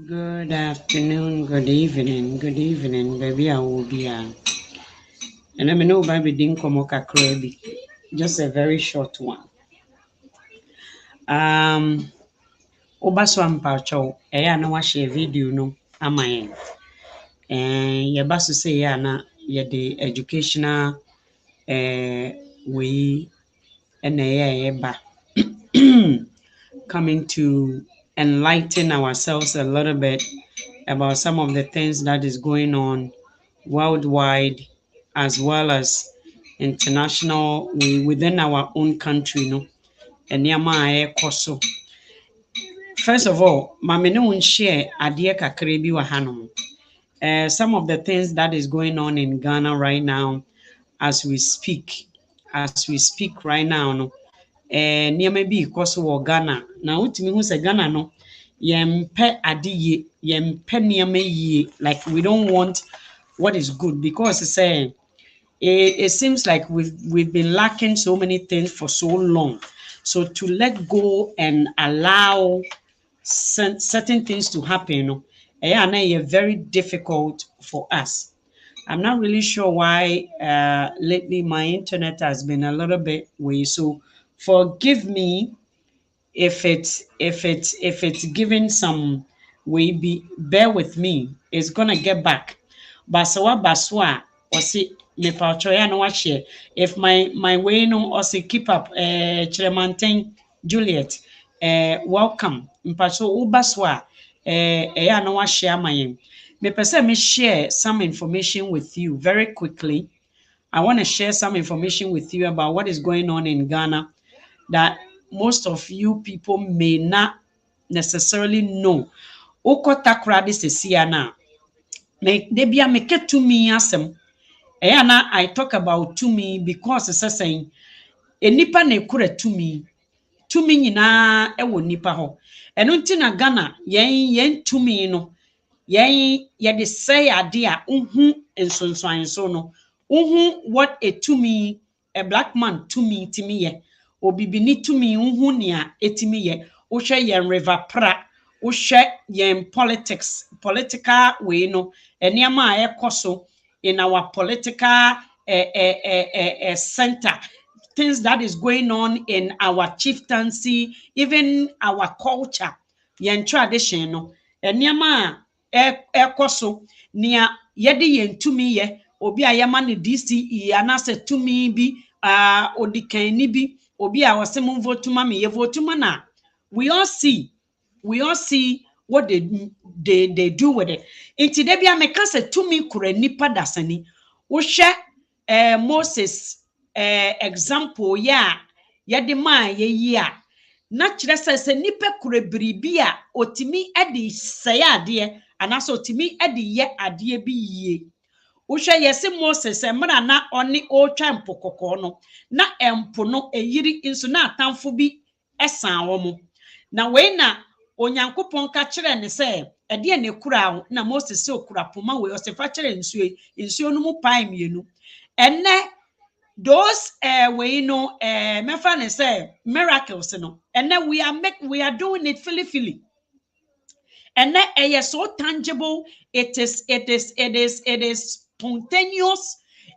Good afternoon, good evening, baby. I will be and I know baby didn't come kakra, just a very short one. Obaso ampacho, na wash a video no amayen. And yabasu say na the educational we and coming to enlighten ourselves a little bit about some of the things that is going on worldwide as well as international within our own country no nneɛma a so. First of all, mame ne wo share adeɛ kakra bi wɔ hanom. Some of the things that is going on in Ghana right now as we speak right now no nneɛma bi kɔ so wɔ Ghana na wotumi hu sɛ Ghana no yɛmpɛ ade yie, yɛmpɛ nneɛma yie, like we don't want what is good because it seems like we've been lacking so many things for so long. So to let go and allow certain things to happen, very difficult for us. I'm not really sure why lately my internet has been a little bit weird. So forgive me if it's giving some way. Bear with me. It's gonna get back. Basawa baswa osi me pauchoya no share. If my way no osi keep up Chilemanten Juliet welcome. Mpacho ubaswa ya no share my me pese me share some information with you very quickly. I want to share some information with you about what is going on in Ghana that most of you people may not necessarily know. Okota krade sesia na me debia meke to me asem. Na I talk about to me because it's saying enipa na ekura to me nyina ewo nipa ho. Eno nti na Ghana yen to me no ye de say ade a uhu nsonsoanso no uhu what a to me a black man to me timi ye obibini to me uhu nia etimi ye wohwe yen river pra wohwe yen political way no eniama a ekoso in our political center, things that is going on in our chieftaincy, even our culture yen tradition no eniama ekoso nia yede yen tumi ye obi a yama ne DCE anase tumi bi odikan ni bi obi a wose mo votuma me ye votuma na we all see what they do with it. Inti de bia meka se tumi kura nipa dasani wo hwe Moses example ya yede ma ye yi a na kire se nipa kura biribi a otimi ede sey ade anaso otimi ede ye ade bi yie wohwe yesi Moses emra na oni otwa mpokoko no na empo no eyiri nso na atamfo bi esan wo mo na we na onyankopon ka kire ne se ede ne kura na Moses se okura poma we osefa kire nsuo no mu pai mienu enne those we know mefa ne say miracles no enne we are doing it philly and that is so tangible. It is spontaneous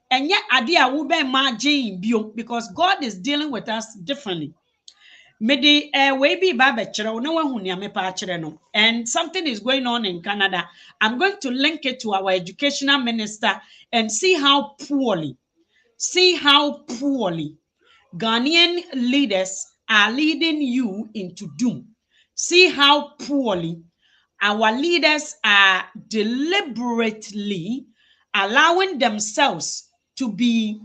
and yet idea will be margin bio because God is dealing with us differently. Medi we be baba chere no one hu me pa chere no, and something is going on in Canada. I'm going to link it to our educational minister and see how poorly Ghanaian leaders are leading you into doom. See how poorly our leaders are deliberately allowing themselves to be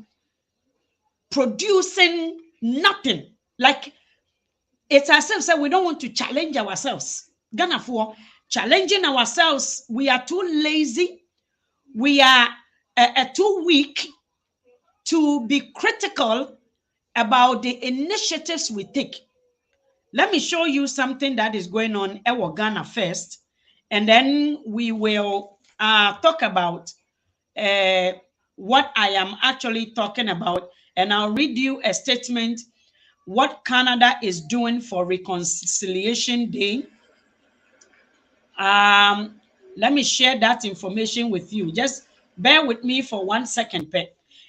producing nothing. Like it's as if we don't want to challenge ourselves. Ghana for challenging ourselves, we are too lazy. We are too weak to be critical about the initiatives we take. Let me show you something that is going on in Ghana first, and then we will talk about what I am actually talking about, and I'll read you a statement what Canada is doing for Reconciliation Day. Let me share that information with you. Just bear with me for 1 second.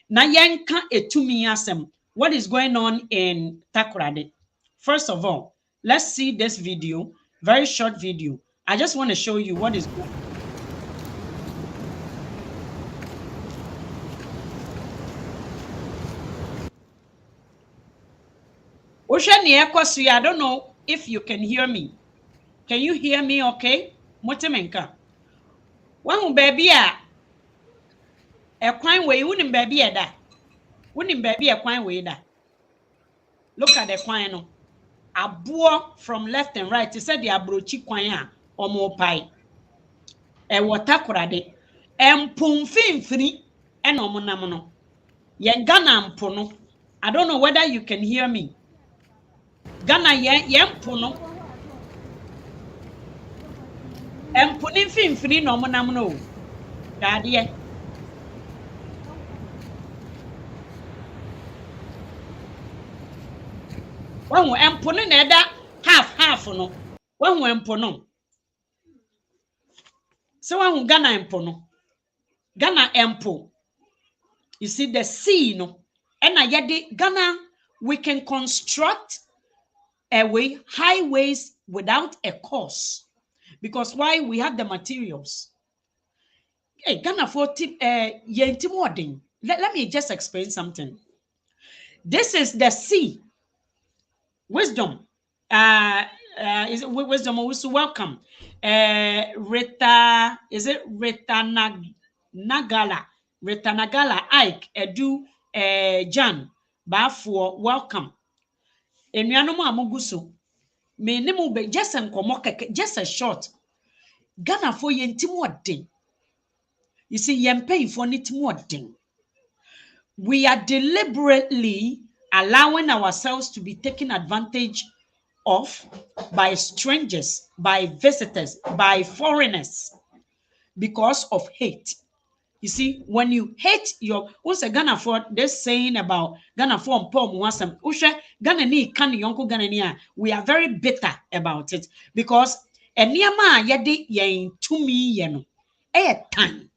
Na yenka etumi asem. What is going on in Takoradi? First of all, let's see this video, very short video. I just want to show you what is going on. I don't know if you can hear me. Can you hear me okay? Motemenka. Wahu baby ekwan we wunim baby da. Wunim baby ekwan we da. Look at the kwan no. Aboɔ from left and right. It said the abrochi kwan a omo pai. Water Takoradi. Empumfimfini and omo nam no. Yen Ghana mpo no. I don't know whether you can hear me. Ghana yen mpo no. Empuni mfimfini no omo nam no. Dadie. Wahu empo no na eda half no. Wahu empo no. So wahu Ghana empo no. Ghana empo. You see the sea no. And yet Ghana, we can construct highways without a cost. Because why? We have the materials. Hey, Ghana for let me just explain something. This is the sea. Wisdom. Is it wisdom? Also welcome. Rita, is it Rita Nagala? Rita Nagala, Ike, Edu, Jan, Bafo, welcome. Enuanomo amuguso. Me ne mu be just just a short. Ghana for yentimu. You see, yempe for nitimu. We are deliberately allowing ourselves to be taken advantage of by strangers, by visitors, by foreigners because of hate. You see, when you hate what's a Ghana for this saying about Ghana for Ghana ni kan yonko Ghana ni, we are very bitter about it because eniyama yede yen tumi ye no time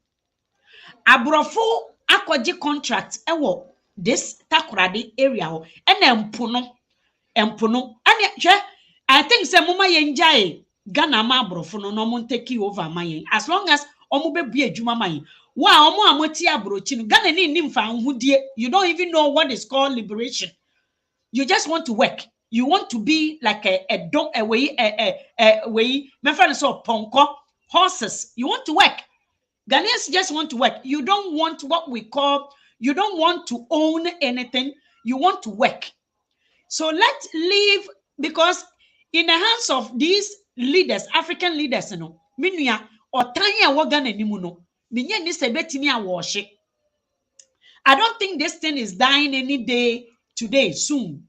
abrofo akwaji contract ewo this Takoradi area ho ena empo no ane I think say mama yen jai Ghana ma abrofo no no mon take over mayen as long as omo be bua adwuma mayen. Wow, Ghana you don't even know what is called liberation. You just want to work. You want to be like a dog, my friend saw ponko horses. You want to work. Ghanaians just want to work. You don't want what we call. You don't want to own anything. You want to work. So let's leave because in the hands of these leaders, African leaders, you know, minya or tanya wagan and I don't think this thing is dying any day today, soon.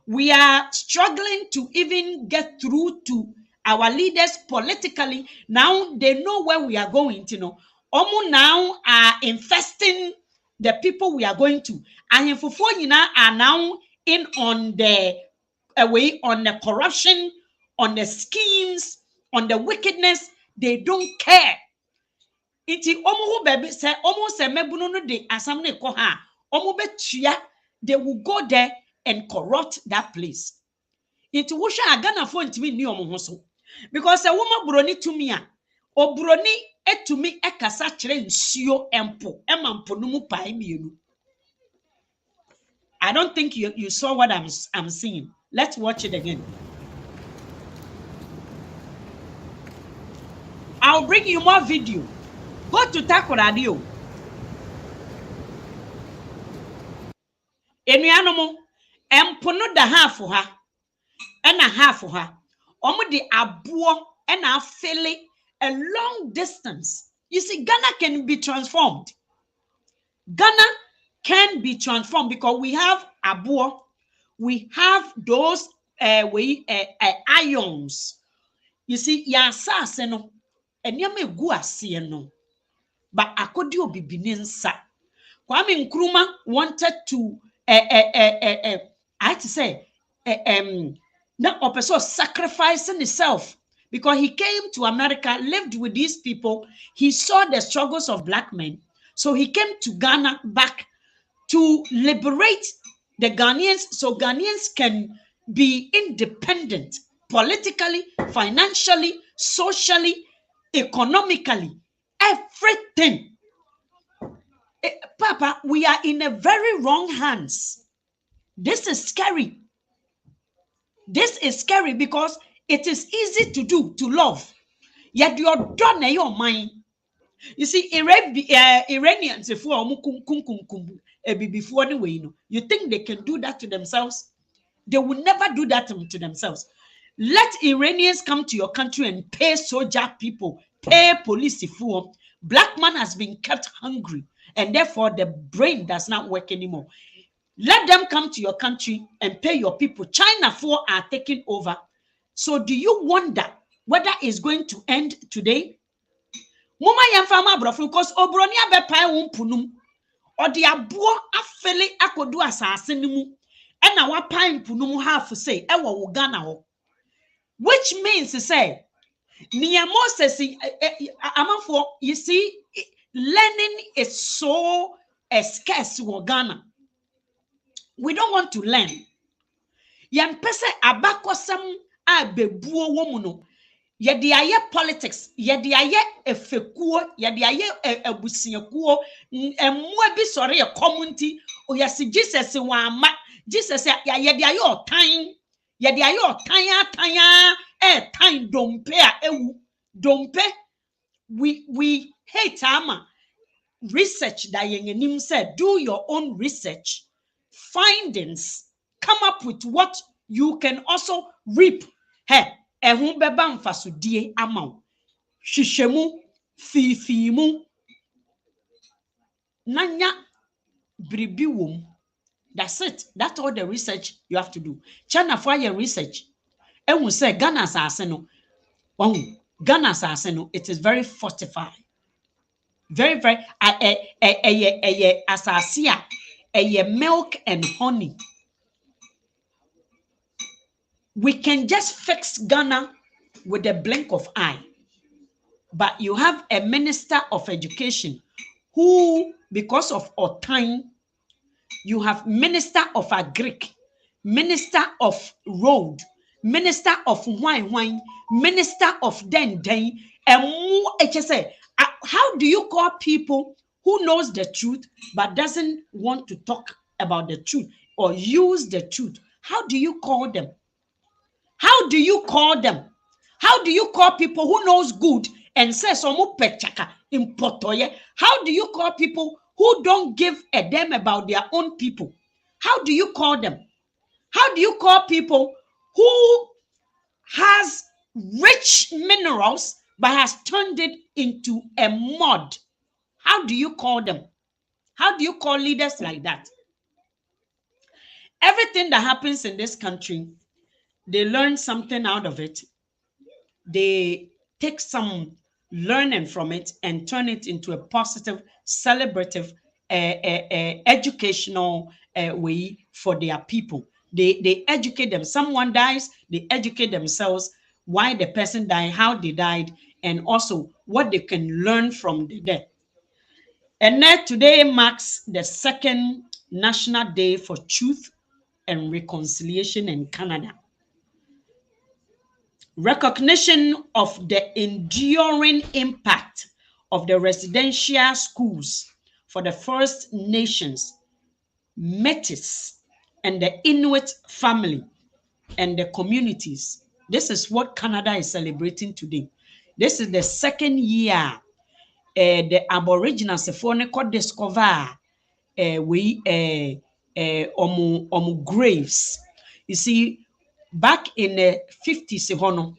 We are struggling to even get through to our leaders politically. Now they know where we are going, you know. Omo now are infesting the people we are going to. And are now in on the way on the corruption, on the schemes, on the wickedness. They don't care. Iti omo baby say almost a mebuno no de asamne ko ha omo betua they will go there and corrupt that place. Iti wo hwa Ghana fo ntimi ni omo ho so because a woman broni tumi a obroni etumi ekasa kire nsuo empo emampo no mu pai mienu. I don't think you saw what I'm seeing. Let's watch it again. I'll bring you more video. Go to Takoradi. Enuanomo empono da half ha and a half ha. Omo di abuo and a fele a long distance. You see, Ghana can be transformed. Ghana can be transformed because we have abuo, we have those ions. You see, ya sase no enyama egu ase no. But akodi obibini nsa. Kwame Nkrumah wanted to I had to say now person sacrificing himself because he came to America, lived with these people. He saw the struggles of black men. So he came to Ghana back to liberate the Ghanaians so Ghanaians can be independent politically, financially, socially, economically, everything. Papa, we are in a very wrong hands. This is scary. This is scary because it is easy to do, to love. Yet you're done in your mind. You see, Iranians, if before the way, you think they can do that to themselves? They will never do that to themselves. Let Iranians come to your country and pay soldier people, pay police for. Black man has been kept hungry, and therefore the brain does not work anymore. Let them come to your country and pay your people. China for are taking over. So do you wonder whether it's going to end today? Mama yamfama brofo because obroni abepa wumpunum odi abo afele akodu asase nimu ena wapan punum half say ewo wo Ghana ho, which means to say near Moses amafo, you see, learning is so scarce in Ghana. We don't want to learn. Yan pese abakosam a bebuo womuno. Yedi aye politics, yedi aye efekuo, yedi aye ebusiekuo, emwe bi sori e community, o yesi Jesus wa ama, Jesus yedi aye otan, yedi aye otan time dompe a ewu, dompe. We hate ama research that yengenim said, do your own research, findings, come up with what you can also reap. Hey, ehun beba mfasudie ama hwehwemu fifimu nanya bribi wom. That's it. That's all the research you have to do. China for your research. Ehun say Ghana asase no. Ghana asase no, it is very fortified. Very asase a milk and honey. We can just fix Ghana with a blink of eye. But you have a minister of education who, because of our time, you have minister of agric, minister of road, minister of wine, minister of den, and more. How do you call people who knows the truth but doesn't want to talk about the truth or use the truth? How do you call them? How do you call them? How do you call people who knows good and says omo pechaka impotoye? How do you call people who don't give a damn about their own people? How do you call them? How do you call people who has rich minerals but has turned it into a mud? How do you call them? How do you call leaders like that? Everything that happens in this country, they learn something out of it. They take some learning from it and turn it into a positive, celebrative, educational way for their people. They educate them. Someone dies, they educate themselves why the person died, how they died, and also what they can learn from the death. And then today marks the second National Day for Truth and Reconciliation in Canada. Recognition of the enduring impact of the residential schools for the First Nations, Métis, and the Inuit family and the communities. This is what Canada is celebrating today. This is the second year the Aboriginals could discover graves. You see, back in the 50s,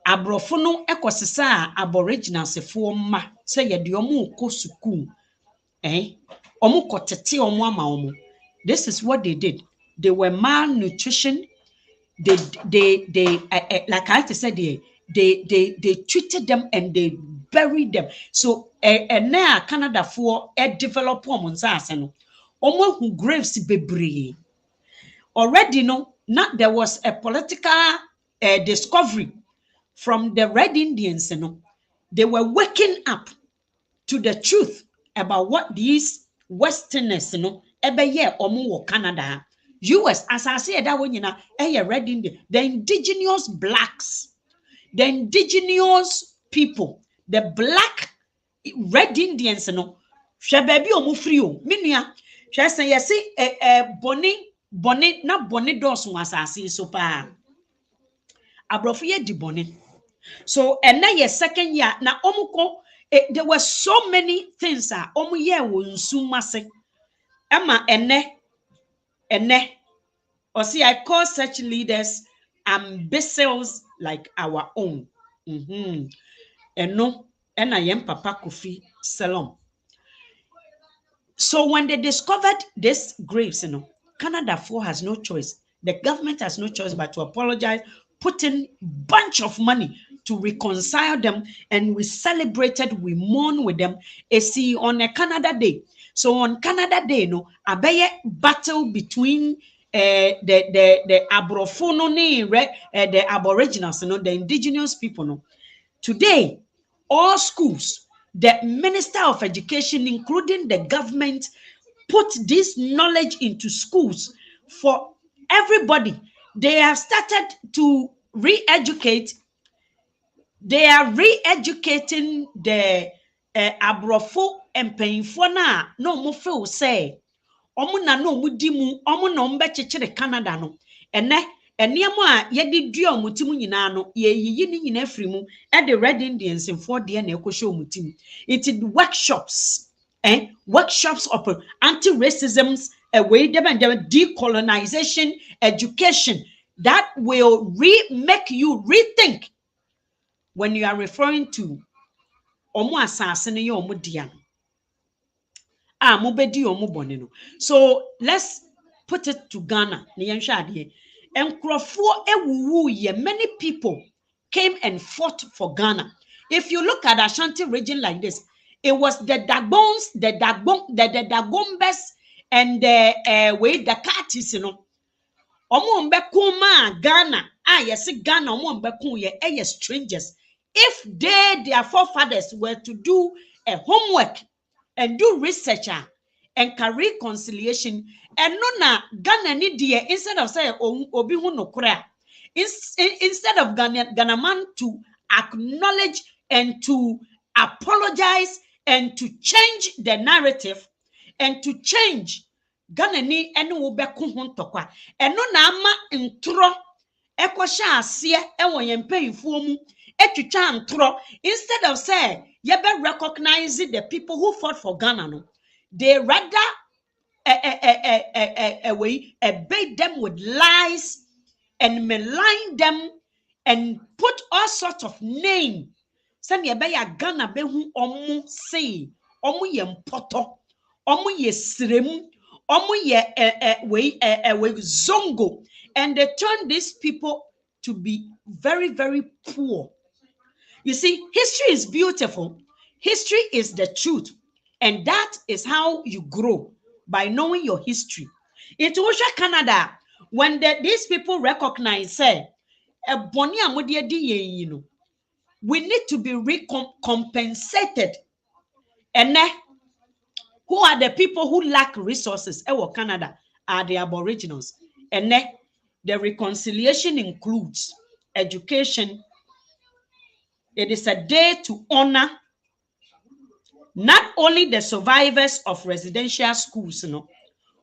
aborɔfo no ekosisa Aboriginals ma say ye de omo ko school omo kotete omo ama omo. This is what they did. They were malnutrition. They like I said, they treated them and they buried them. So now Canada for develop no omo who graves bebree already. No, not there was a political discovery from the Red Indians, they were waking up to the truth about what these Westerners, ebe omu Canada, US, as I said, that when Red Indian, the indigenous blacks, the indigenous people, the black Red Indians, hwe baby omu free o menua hwe sen yesi boni na boni dos won asase so pa abrofo ye di boni so and na ye second year na omuko there were so many things omu ye wo nsumase ema ene or see I call such leaders imbeciles like our own eno ena yem papa Kofi Salom. So when they discovered this graves, Canada has no choice. The government has no choice but to apologize, put in bunch of money to reconcile them, and we celebrated, we mourn with them. See on a Canada Day. So on Canada Day, a battle between the Abrofono, the Aboriginals, the indigenous people. Today, all schools, the Minister of Education, including the government, put this knowledge into schools for everybody. They have started to re-educate. They are re-educating the Abrofo and Painfona. No more feel say, Omuna no mudimu, Omuna mbechechere Canada no. And niamo yedi duo mutimu nyina no ye yiyi ni nyina frimu e the Red Indians in 4 day na ekosho mutimu it is workshops workshops of anti-racism away decolonization education that will make you rethink when you are referring to omo asase ne ye omo dia mo bedi omo bone no. So let's put it to Ghana ne yenhwe ade. Many people came and fought for Ghana. If you look at Ashanti region like this, it was the Dagbones, the Dagombes, and the Katis, Omombe kuma Ghana. Yes, Ghana, Omombe kuye, strangers. If their forefathers were to do a homework and do research and carry reconciliation, and no Ghana ni die instead of say obi hu no kura instead of Ghana man to acknowledge and to apologize and to change the narrative and to change Ghana ni ene wo beku hu ntokwa eno na ama ntro ekosha ase ewo ye mpanyifo mu etwitwa ntro instead of say ye be recognize the people who fought for Ghana no. They rather bait them with lies and malign them and put all sorts of name. Send ye beya Ghana behu omu say omu ye mpoto omu ye srem omu ye zongo, and they turn these people to be very, very poor. You see, history is beautiful. History is the truth. And that is how you grow, by knowing your history. In Canada, when these people recognize, we need to be recompensated. And who are the people who lack resources? Canada are the Aboriginals. And the reconciliation includes education. It is a day to honor not only the survivors of residential schools,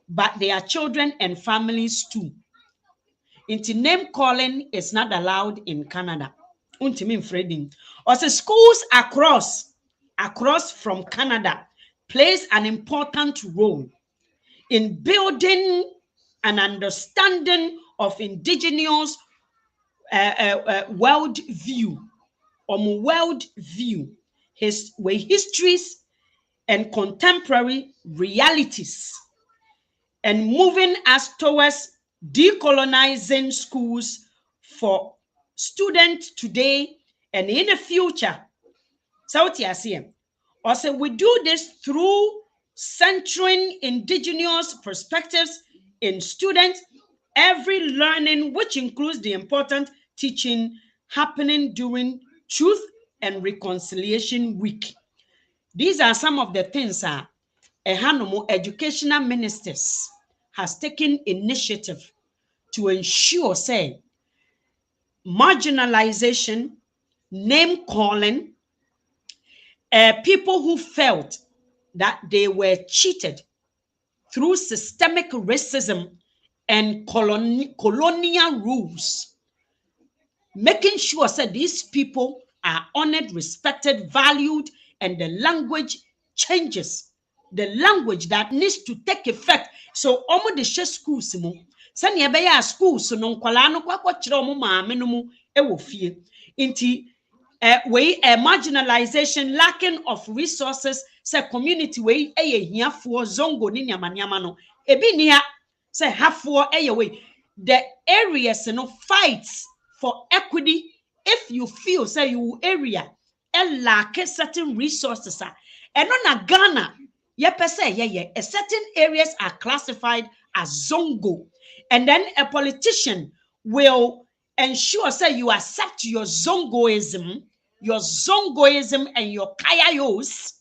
but their children and families too. Into name calling is not allowed in Canada. Also, schools across from Canada plays an important role in building an understanding of indigenous world view, histories and contemporary realities, and moving us towards decolonizing schools for students today and in the future. So also, we do this through centering indigenous perspectives in students, every learning, which includes the important teaching happening during Truth and Reconciliation Week. These are some of the things educational ministers has taken initiative to ensure, say, marginalization, name calling, people who felt that they were cheated through systemic racism and colonial rules, making sure that these people are honored, respected, valued, and the language changes. The language that needs to take effect. So, omo de share schools mo. Sani ebeya schools no nkwala no kwakwa kire omo maame no mu ewo fie. Inti marginalization, lacking of resources, say community we hiafo zongo ni nyama no. Ebi ni ha say hafo way. The areas no fights for equity. If you feel say you area lack certain resources and on Ghana a certain areas are classified as zongo, and then a politician will ensure say you accept your zongoism and your kayayos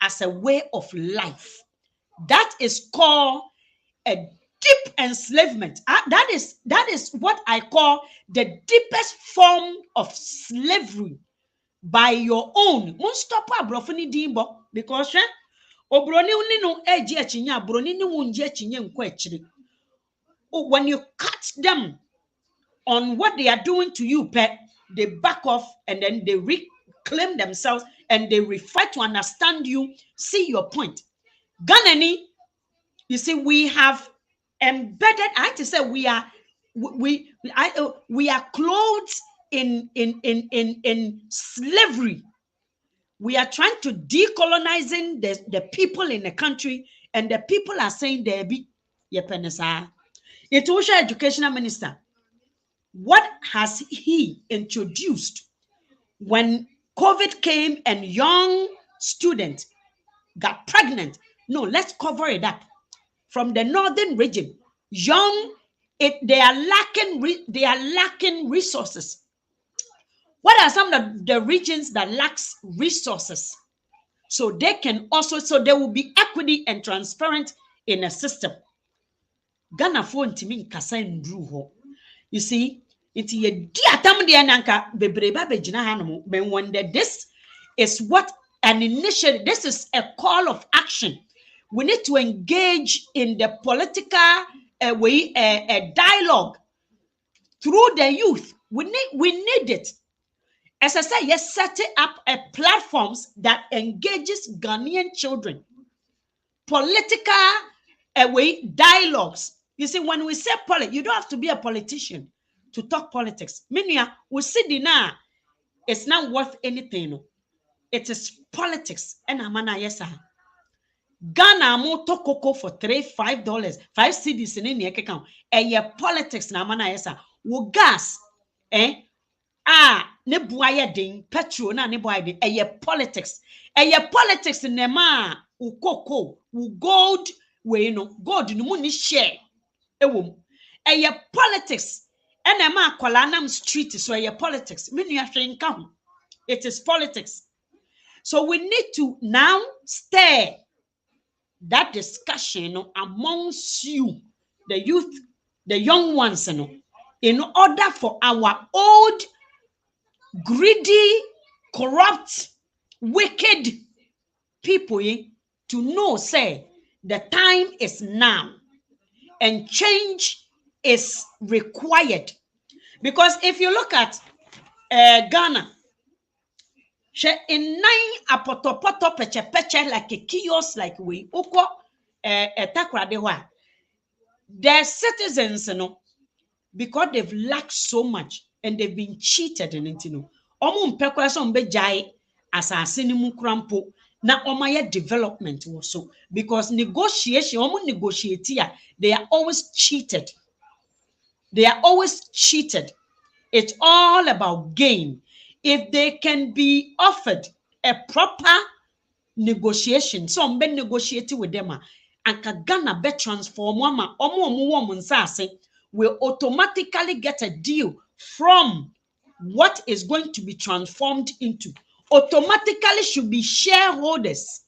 as a way of life. That is called a deep enslavement. That is what I call the deepest form of slavery by your own. Stop dimbo because when you cut them on what they are doing to you, they back off and then they reclaim themselves and they refight to understand you, see your point. Ghanani, you see, we have embedded. I have to say we are clothed in slavery. We are trying to decolonizing the people in the country, and the people are saying they be yepenesa. Ethiopia educational minister, what has he introduced when COVID came and young students got pregnant? No, let's cover it up. From the northern region, they are lacking resources. What are some of the regions that lacks resources? So they can also, so there will be equity and transparent in a system. Ghana phone to me kasa ndru ho. You see, it's ye diatam de ananka bebreba bejina hanom. But when this is what an initiative, this is a call of action. We need to engage in the political dialogue through the youth. We need it. As I said, yes, setting up platforms that engages Ghanaian children. Political dialogues. You see, when we say politics, you don't have to be a politician to talk politics. Meaning, we see now, it's not worth anything. It is politics. And amana yes, Ghana mo to cocoa for $5, 5 cedis in any account. And your politics na amana yes, wo gas, ne buaya ding petrol na ne buaya ding. Your politics. Your politics in the ma u cocoa, u gold, we gold no money share. Your politics. And the ma kwalanam street so your politics. It is politics. So we need to now stir that discussion amongst you, the youth, the young ones, in order for our old, greedy, corrupt, wicked people to know, say, the time is now and change is required. Because if you look at Ghana, in 9 apotopoto peche like a kiosk, like we uko takradewa, their citizens, because they've lacked so much and they've been cheated in it, omu mpekwa so mbejai asasini mu krampo na omaye development also, because negotiation omu negotiate here, they are always cheated. They are always cheated. It's all about gain. If they can be offered a proper negotiation, some be negotiating with them, and Ghana be transform will automatically get a deal from what is going to be transformed into automatically should be shareholders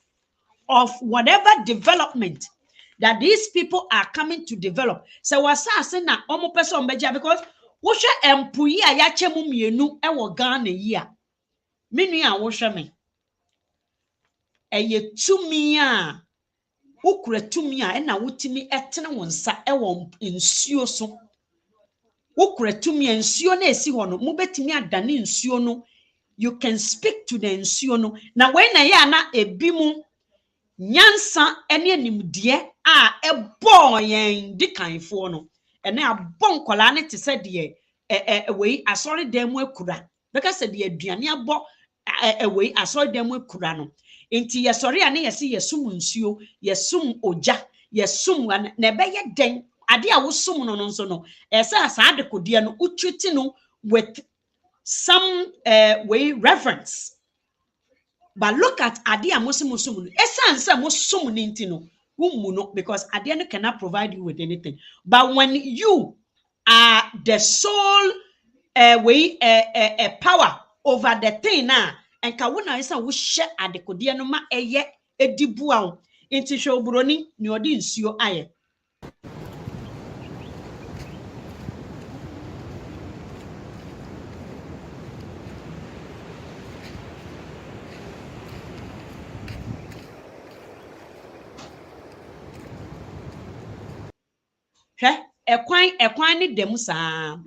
of whatever development that these people are coming to develop. So what's saying na omo person beja because wosha empuyi a yache mu mienu ewo Ghana yi a menu a wosha me eye tumi a wokura tumi a na wotimi etene wonsa ewo nsuo so wokura tumi nsuo na esi ho no mubetimi adane nsuo no you can speak to the nsuo no na when na ya na ebi mu nyansa ene animdie a ebo yen dikanfo no ene abon kola ne te se de we asori dem akura because de aduane abo we asori dem akura no enti yesori ane yesi yesum nsuo yesum oja yesum na beye den ade a wosum no nso no esa asa de kodie no utwiti no with some way reverence. But look at Adia Musum. Essence Musum Nintino, Umuno, because Adia cannot provide you with anything. But when you are the sole power over the thing now, and Kawuna is a wish at the Kodianoma eye edibuao into show brony, Nyodin Sio aye. Ekwan ni dem saa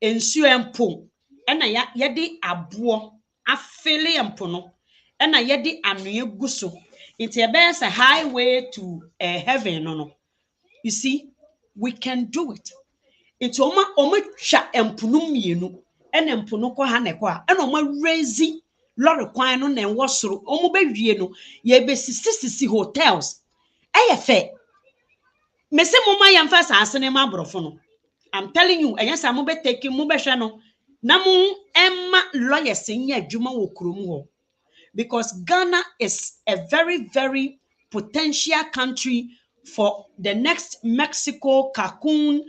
ensuo empo na ya de abo afele empo no na ya de anoe guso it is a highway to heaven no you see we can do it it's oma twa empo no mienu na empo no ko ha ne ko a na oma raise lorry kwan no na enwo soro omo bewie no ye be sisi hotels eyefe mese mama yamfa saasene ma brofo no I'm telling you enyasa mo be take mo be hwe no na mo emma lawyers nya adwuma wo krom ho because Ghana is a very very potential country for the next Mexico Cancun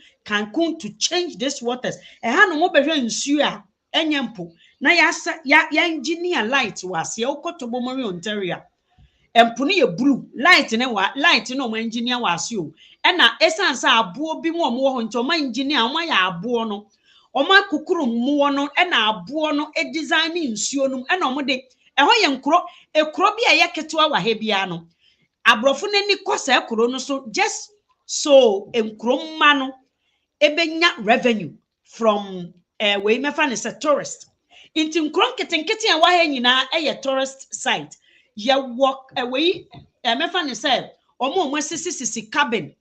to change these waters ha no mo be hwe nsuo a enyempo na ya engineer light was ye okotobo mo Ontario empo ne ye blue light no mo engineer was you na essence abo bi mo ho nti o ma engineer o ma ya abo no o ma kukuru mo no na abo no e design nsuo no na o mo de ho ye ekro bi a ye ketewa wa he bia no abrofo nani kosa ekro no so just so enkro ma no ebenya revenue from we mefa ne se tourist inti nkro nketenkete a wa he nyina ye tourist site ye walk away mefa ne se omo sisi cabin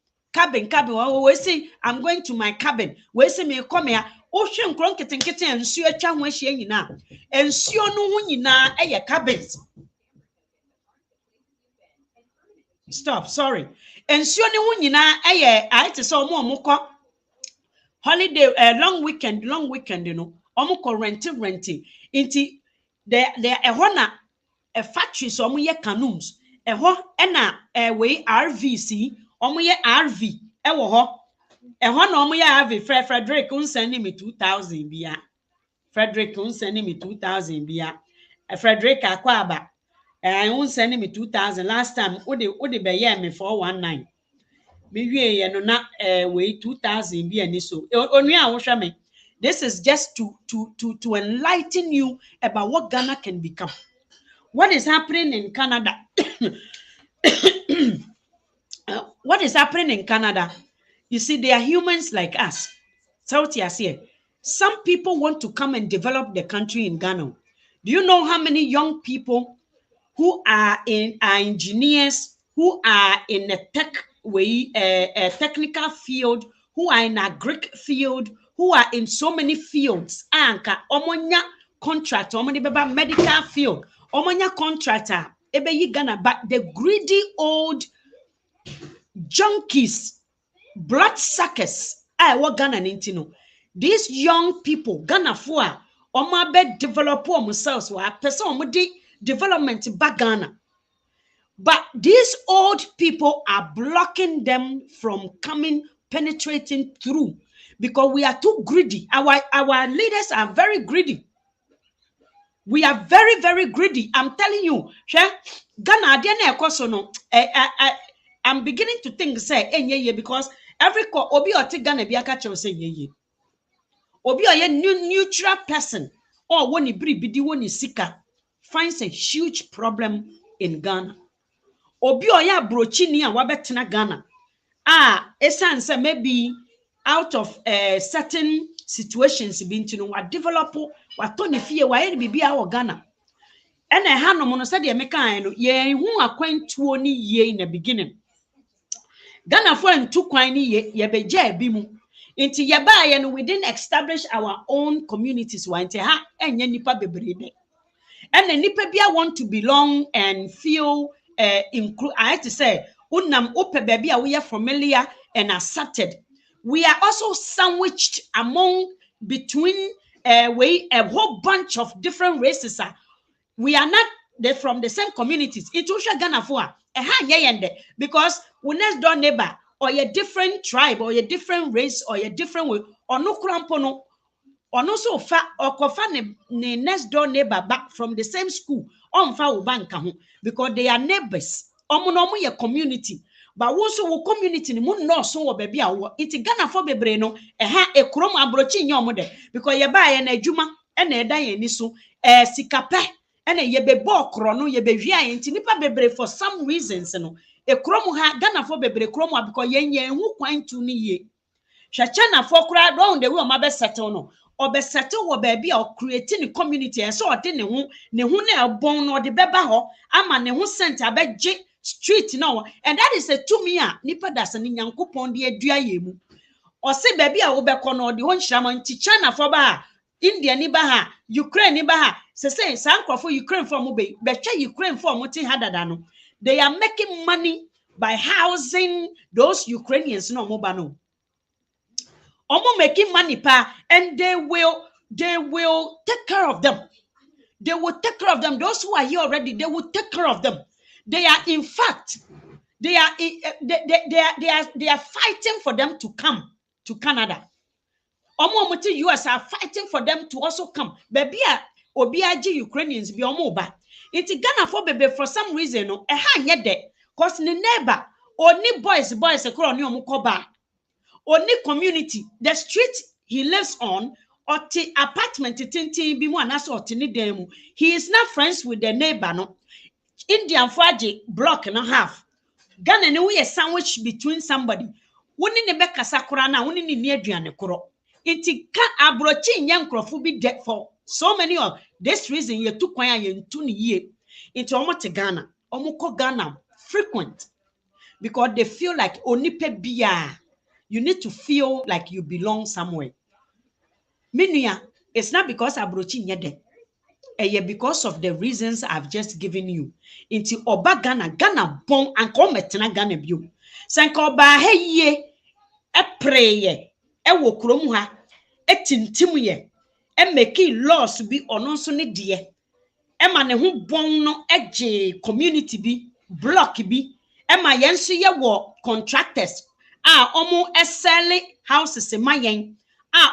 we say I'm going to my cabin we say me come here o hwe nkro nketenkete nsuo atwa ho ahia nyina nsuo no ho nyina ye cabins stop sorry nsuo ne ho nyina ye I say omo ko holiday long weekend no omo ko renting inti there ehona a factory so omo ye canoes eho na we RVC omo ye RV ewo ho eho na omo ye RV Frederick unsend me 2000 bia Frederick unsend me 2000 bia Frederick akwaba unsend me 2000 last time ode be ye me 419 me wie ye no na we 2000 bia ni so onu a wo hwe me this is just to enlighten you about what Ghana can become. What is happening in Canada? What is happening in Canada? You see, they are humans like us. Some people want to come and develop the country in Ghana. Do you know how many young people who are engineers, who are in a technical field, who are in a Greek field, who are in so many fields? Anka omonya contract, omonya medical field. Omonya contractor ebe Ghana, but the greedy old junkies, bloodsuckers, what Ghana nintino. These young people, Ghana for oma be develop themselves wa person development back Ghana. But these old people are blocking them from penetrating through because we are too greedy. Our leaders are very greedy. We are very, very greedy. I'm telling you, Ghana, I'm beginning to think, say, because every obi or Ghana be a catcher say, ye. Obi a neutral person, or when he bidi when he sika, finds a huge problem in Ghana. Obi or ya brochini and wabetena Ghana. Esan say maybe out of certain situations being to know what develop what Tony fear why be our Ghana. And I had no mono said the American, ye who are quaint 20 year in the beginning. Ghana for and 2 quine ye be jay bimu. Into yabai and we didn't establish our own communities one ha and nipa bebrede. And the nipa bia want to belong and feel include. I have to say, unam upe baby we are familiar and accepted. We are also sandwiched among between a whole bunch of different races. We are not from the same communities. It will show Ghana for because we next door neighbor or a different tribe or a different race or a different way or no crampono or no so far or kofa ne next door neighbor back from the same school on fa banka because they are neighbors. Omo ye community. But also wo community ni mu no so wo baby awo. Iti Ghana for bebre no e krom abrochi nyom de because ye ba ye na adwuma e na eda ye ni so sikape e na ye be bokro no ye be hwia ye nti nipa bebre for some reasons no e krom ha Ghana for bebre krom because ye hu kwan tu ni ye China for kra round the way o ma be settle no or be settle wo baby or creating a community and so ode ne hu na ebon no de beba ho ama ne hu center abeje street no and that is a to me nipa das ne nyankopon de adua ye mu or say baby a wo be ko no de ho nhyirama nti China for ba India ni ba ha Ukraine ni ba ha say sankrofo Ukraine for mo be twa Ukraine for mo ti hadada no they are making money by housing those Ukrainians no mo ba no Omo making money pa and they will take care of them. They will take care of them. Those who are here already, they will take care of them. They are in fact they are fighting for them to come to Canada. Omo muti US are fighting for them to also come. Baby obiaji Ukrainians be omo ba. It's Ghana for baby for some reason no e ha nye de cause ne neighbor oni boys e kro oni omo ko ba. Only community, the street he lives on, or the apartment, he is not friends with the neighbor. No, Indian Faji block and a half. Ghana no we a sandwich between somebody. Wouldn't the Becca Sakurana, wouldn't the near Dianecro. Inti can abrochi young crofu be dead for so many of this reason you took kwaya in 2 years into Omote Ghana, Omoko Ghana frequent because they feel like Onipe Bia. You need to feel like you belong somewhere. Minia, it's not because abrochi nyede. Because of the reasons I've just given you. Into oba Ghana bon and come metena Ghana bio. Sanka oba heye e praye e wo krom ha e tintim ye e make laws bi ono so ne de e ma ne ho bon no eje community bi block bi e ma yenso ye wo contractors omo esele houses mayen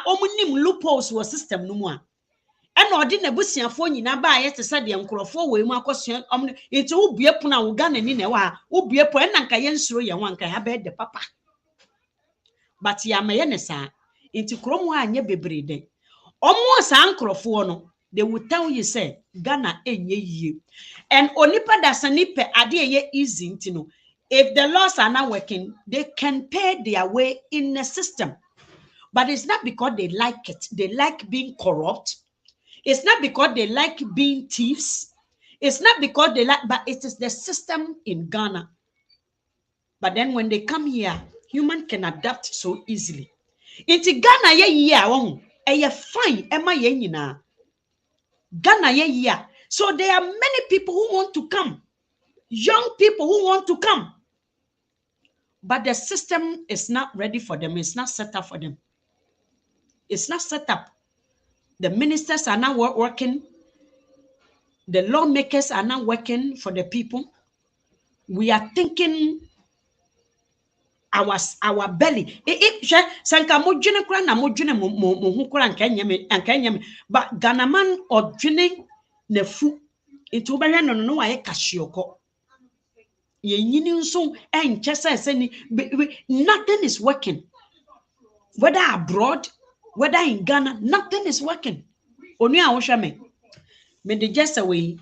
omo nim loopholes wo system no mu and odi na busiafo nyina ba ye te se de nkrofo we mu akosua enti wo bue pona wo Ghana ni na wa wo bue po na nka ye nsuro ye wanka ha be de papa but ya me ye ne sa enti krom ha anye bebre de omo sa nkrofo no they will tell you say Ghana enye yie and onipa da sanipe ade ye easy enti no if the laws are not working, they can pay their way in the system. But it's not because they like it. They like being corrupt. It's not because they like being thieves. It's not because they like, but it is the system in Ghana. But then when they come here, human can adapt so easily. Into Ghana, ye fine, Emma ye na. Ghana ye. So there are many people who want to come. Young people who want to come. But the system is not ready for them. It's not set up for them. It's not set up. The ministers are not working. The lawmakers are not working for the people. We are thinking our belly. But Ghana man or drinking nafu nti wobɛhwɛ no wayɛ kahyiɔkɔ yɛnyini nso ɛnkyɛ sɛ nothing is working, whether abroad, whether in Ghana, nothing is working. Only a wohwɛ me de just away.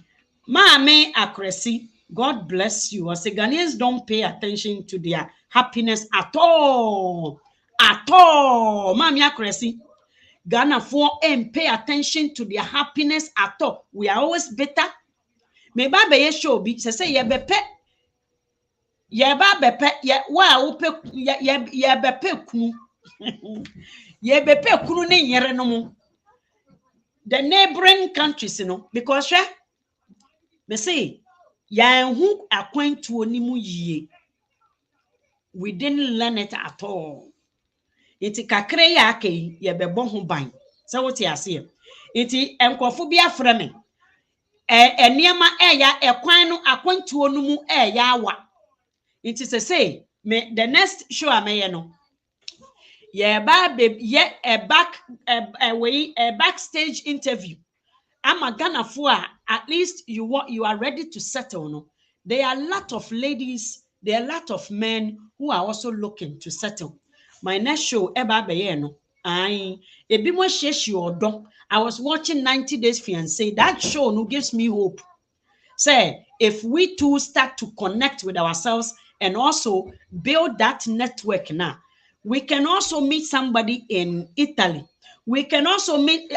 Maame Akresi, God bless you. As Ghanaians don't pay attention to their happiness at all. At all. Maame Akresi, Ghana for and pay attention to their happiness at all. We are always better. Me ba be show bi say ye bepe. Ye ba bepe ye wa wo pe ye bepe kunu. Ye bepe kunu ne yere no mu. The neighboring countries, because me say ya hu akwantuo ni mu yie. We didn't learn it at all. Iti kakre ya akei ye bebo ho ban. So what you say? Iti enkofo bi afre me. Eniema ya ekwan no akwantuo no mu ya awa. Iti say me the next show ameye no. Yeah, a backstage interview. I'm a Ghana for at least you are ready to settle. No, there are a lot of ladies, there are a lot of men who are also looking to settle. My next show, I was watching 90 Days Fiancé. That show no gives me hope. Say, if we too start to connect with ourselves and also build that network now. We can also meet somebody in Italy. We can also meet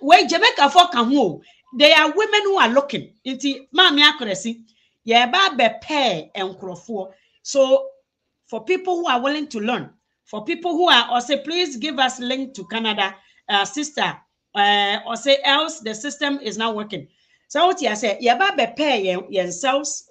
where Jamaica for Kahu. There are women who are looking into Mami Akresi. Yeah, be pair and crofo. So for people who are willing to learn, for people who are or say, please give us link to Canada, sister, or say else the system is not working. So what you say, yeah, be pair yourselves,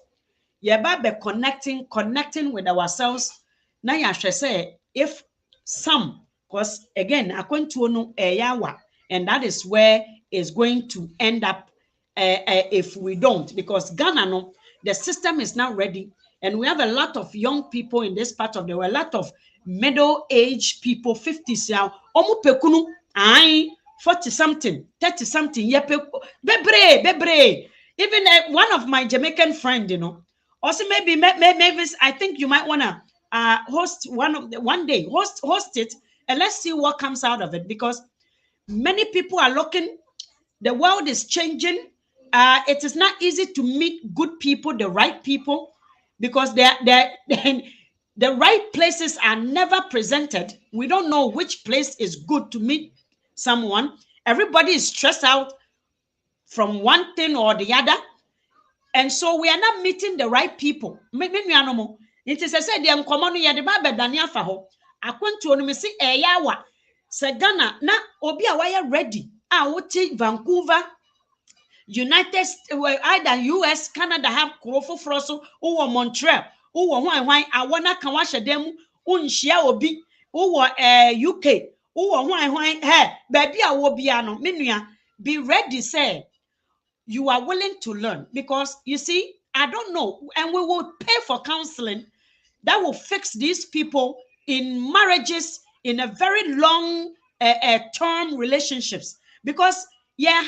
yeah, be connecting with ourselves. Now you should say if some, because again, according to yawa, and that is where it's going to end up if we don't, because Ghana, no, the system is not ready, and we have a lot of young people in this part of the world, a lot of middle-aged people, 50s now, omu pekunu, 40 something, 30 something, bebre. Even one of my Jamaican friend, also maybe I think you might wanna host one day host it, and let's see what comes out of it, because many people are looking. The world is changing. It is not easy to meet good people, the right people, because the right places are never presented. We don't know which place is good to meet someone. Everybody is stressed out from one thing or the other, and so we are not meeting the right people. It is said the uncommon ya de baba dania fa ho akwantu no me se eyawa se Ghana na obi a wire ready a wote Vancouver, United States, either US, Canada have krofo froso or Montreal or hwan awona kan wa hyedem unhia obi or UK or hwan he baby a wo bia no menua be ready, say you are willing to learn, because you see I don't know, and we will pay for counseling that will fix these people in marriages, in a very long term relationships, because we are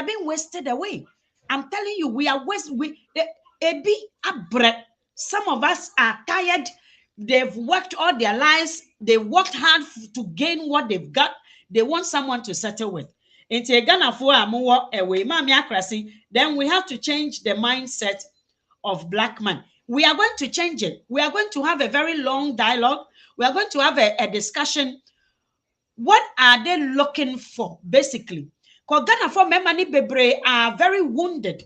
being wasted away. I'm telling you, we are some of us are tired. They've worked all their lives. They worked hard to gain what they've got. They want someone to settle with. Then we have to change the mindset of black man. We are going to change it. We are going to have a very long dialogue. We are going to have a discussion. What are they looking for, basically? Because Ghana for Memani Bebre are very wounded.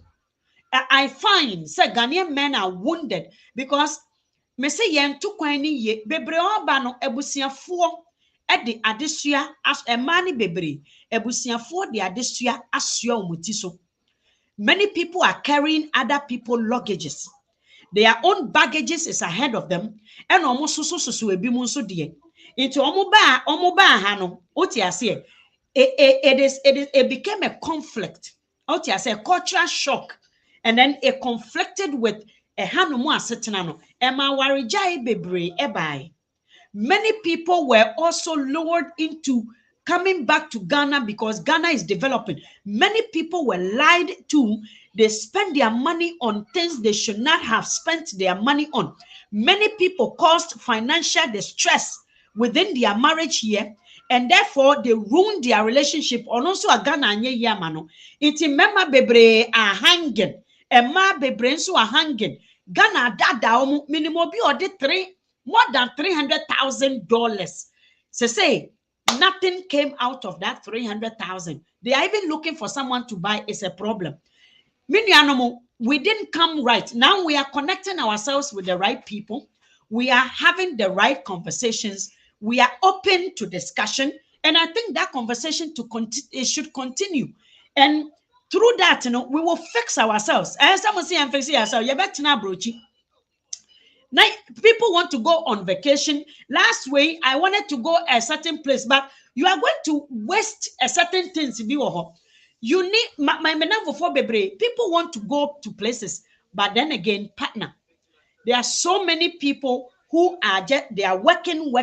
I find say Ghanaian men are wounded because me say yen to kwani ye bebre oba no ebusiafo e de adesua as e mani bebre ebusiafo de adesua asua omuti so. Many people are carrying other people's luggages. Their own baggages is ahead of them. And almost so ebi mu nso de. Into omo ba ha no, oti ase it became a conflict. Oti ase a cultural shock. And then it conflicted with a hanumu asetena no. Ema warijai bebre ebai. Many people were also lured into coming back to Ghana because Ghana is developing. Many people were lied to. They spend their money on things they should not have spent their money on. Many people caused financial distress within their marriage here, and therefore they ruined their relationship. On also a Ghana anye yamano. Iti mema bebre a hanging. Emma bebre so a hanging. Ghana dada minimum be or more than $300,000. So say nothing came out of that 300,000. They are even looking for someone to buy. It's a problem. We didn't come right. Now we are connecting ourselves with the right people. We are having the right conversations. We are open to discussion. And I think that conversation it should continue. And through that, we will fix ourselves. As someone say, I'm fixing ourselves. You're better now, brochi. Now, people want to go on vacation. Last week, I wanted to go a certain place, but you are going to waste a certain things. You need people want to go to places, but then again, partner. There are so many people who are they are working.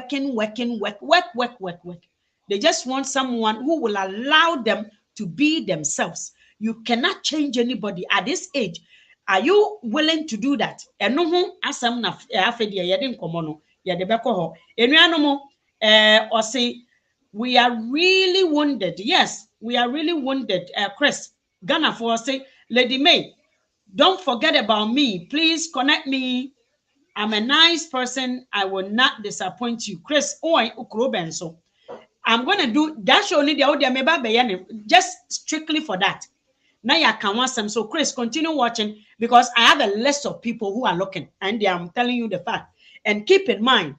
They just want someone who will allow them to be themselves. You cannot change anybody at this age. Are you willing to do that? Asam na afedi yedin komono yedebeko ho. Enuanomo or say we are really wounded. Yes, we are really wounded. Chris, Ghana for say, Lady May, don't forget about me. Please connect me. I'm a nice person. I will not disappoint you. Chris, ukrobenso. I'm gonna do that show need the audio just strictly for that. Now you can watch them. So Chris, continue watching because I have a list of people who are looking and I'm telling you the fact. And keep in mind,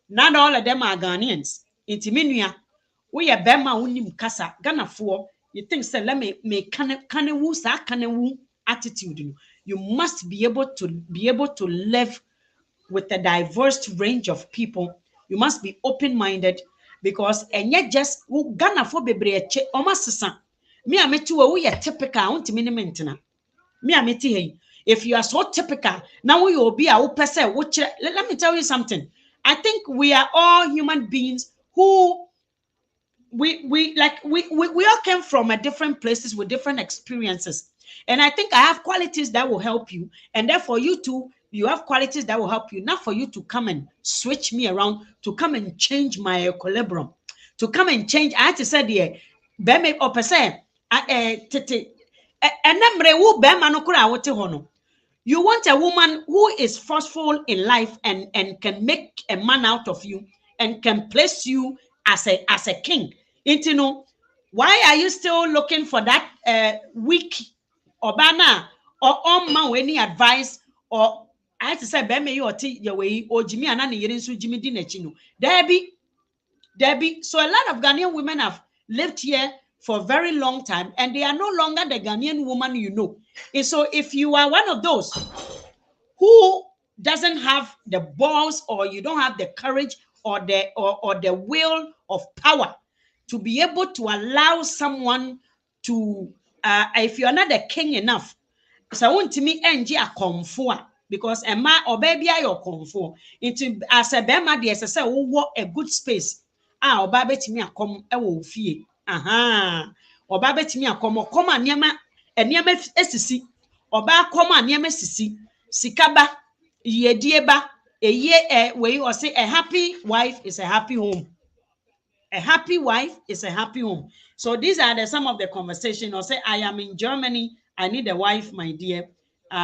not all of them are Ghanaians. Intiminia, we are Bema unim kasa Ghana for you think say let me kanewu sa kanewu attitude. You must be able to live with a diverse range of people. You must be open-minded because and yet just Ghana for bebre almost me ameti we are typical unti me ameti hey. If you are so typical, now we will be a person. Let me tell you something. I think we are all human beings who we all came from a different places with different experiences. And I think I have qualities that will help you. And therefore you too, you have qualities that will help you. Not for you to come and switch me around, to come and change my equilibrium, to come and change. I had to say the beme or per se you want a woman who is forceful in life and can make a man out of you and can place you as a king. Why are you still looking for that weak or banner or on any advice or I had to say beme you or your way or Jimmy and Annie Jimmy Dinechino. Debbie. So a lot of Ghanaian women have lived here for a very long time and they are no longer the Ghanaian woman you know. And so if you are one of those who doesn't have the balls or you don't have the courage or the will of power to be able to allow someone to if you are not the king enough, so I want to me NG a comfort because a man or baby are your comfort into as a bema de say a good space or baby to me a come fee. Or baby to me a come and near SC or back come near Mississippi Sikaba ye dieba a year way or say a happy wife is a happy home. A happy wife is a happy home. So these are some of the conversation. Or say I am in Germany. I need a wife, my dear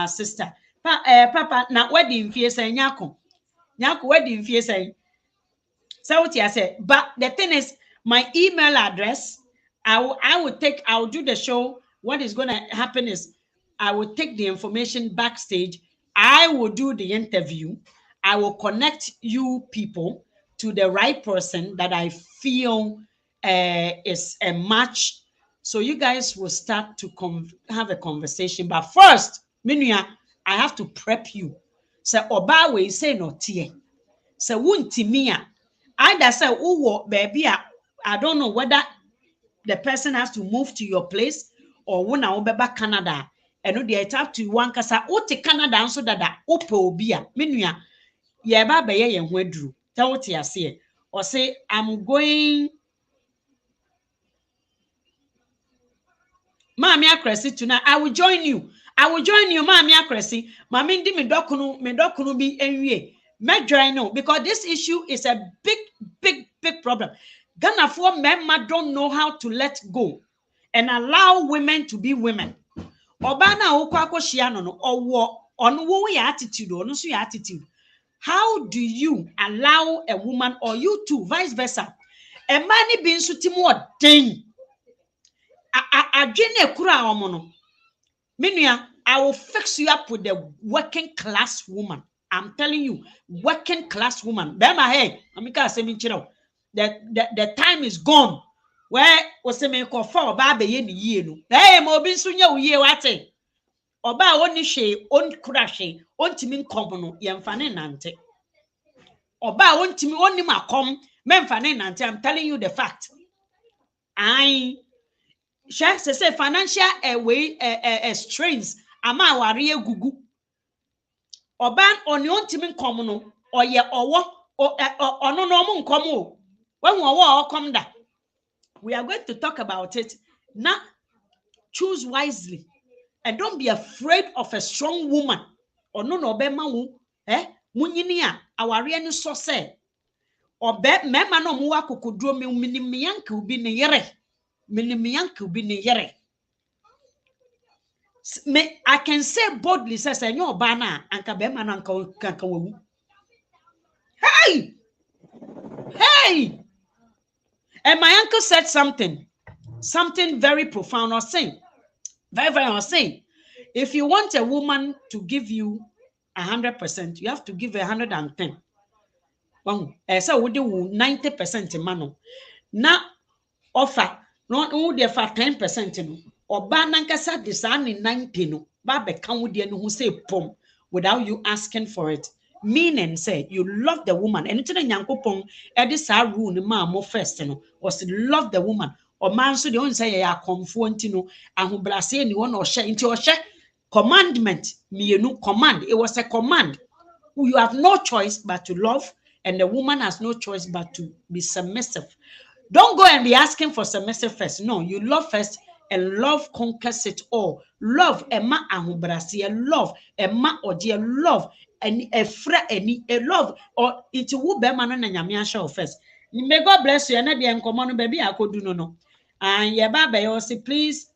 sister. Papa, now what do you feel say nyako? Nyako, what do you feel say? So what I say, but the thing is, my email address, I'll do the show. What is going to happen is I will take the information backstage. I will do the interview. I will connect you people to the right person that I feel is a match. So you guys will start to have a conversation. But first, Minya, I have to prep you. So Obawe say no tie. So wuntimia. Either say baby, I don't know whether the person has to move to your place or when I obeba Canada. And they have to one kasa ote Canada and so that ope obia. Minya, yeba beye yen wedru. Tell what you say. Or say I'm going Mami Akresi tonight. I will join you. I will join you, Mami Akresi. Mami ndi me dokunu bi enwie. Me join no because this issue is a big problem. Ghana for men don't know how to let go and allow women to be women. Obana okwa shia no owo ono wo ya attitude ono so ya attitude. How do you allow a woman or you too vice versa? A man be nso timo den. Adwene kura omono. Menua, I will fix you up with the working class woman. I'm telling you, working class woman. Bema hey, amika asemi nchira. The time is gone. Where was me call for ba be ye ni yie no. Hey, mo bi nso nya uye wate. Oba oni hwe, on kura hwe, ontimi nkom no ye mfa ne nante. Oba ontimi oni makom, me mfa ne nante. I'm telling you the fact. I say financial strains ama aware egugu. Oban oni ontimi nkom no, oye owo ono no mo nkom o. When we come da. We are going to talk about it. Now, choose wisely. And don't be afraid of a strong woman. Or no be mawu. Munyini a aware ni so say. Or be mema no muwa kukudro me minimiyanke ubi ne yere. Minimiyanke ubi ne yere. I can say boldly, says I know bana anka be man anka wu. Hey! Hey! And my uncle said something very profound or saying, very saying, if you want a woman to give you 100%, you have to give 110. Well, so we do 90% mano. Now offer not only for 10% or banankasa design 90 no, babe come with you who say pom without you asking for it. Meaning say you love the woman and it's nyankopon this our rule ni ma mo first no was love the woman or man so the only say ya komfo ntino ahobrase ni won o hye nti o hye commandment mienu command. It was a command. You have no choice but to love and the woman has no choice but to be submissive. Don't go and be asking for submissive first. No, you love first and love conquers it all. Love ema ahobrase, love ema oje, love and a love or it will be man and yamia show first. May God bless you. And at the end, come on, baby, I could do no. And yeah, Baba, you say, please,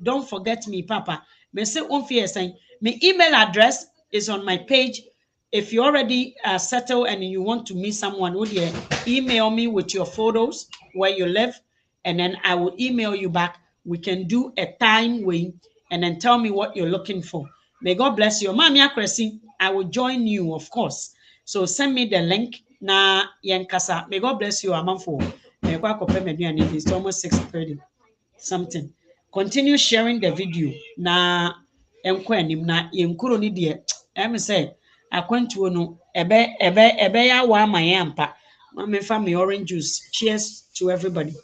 don't forget me, Papa. Me say, saying, my email address is on my page. If you already settled and you want to meet someone, would you email me with your photos where you live, and then I will email you back. We can do a time wing and then tell me what you're looking for. May God bless you. Mami Akresi, I will join you, of course. So send me the link. Na yankasa. May God bless you, Amanfo. It's almost 6:30. Something. Continue sharing the video. Na enkwenim na yenkuro ni de. Say akwantuo no ebe ya wa mayampa. Mama me orange juice. Cheers to everybody.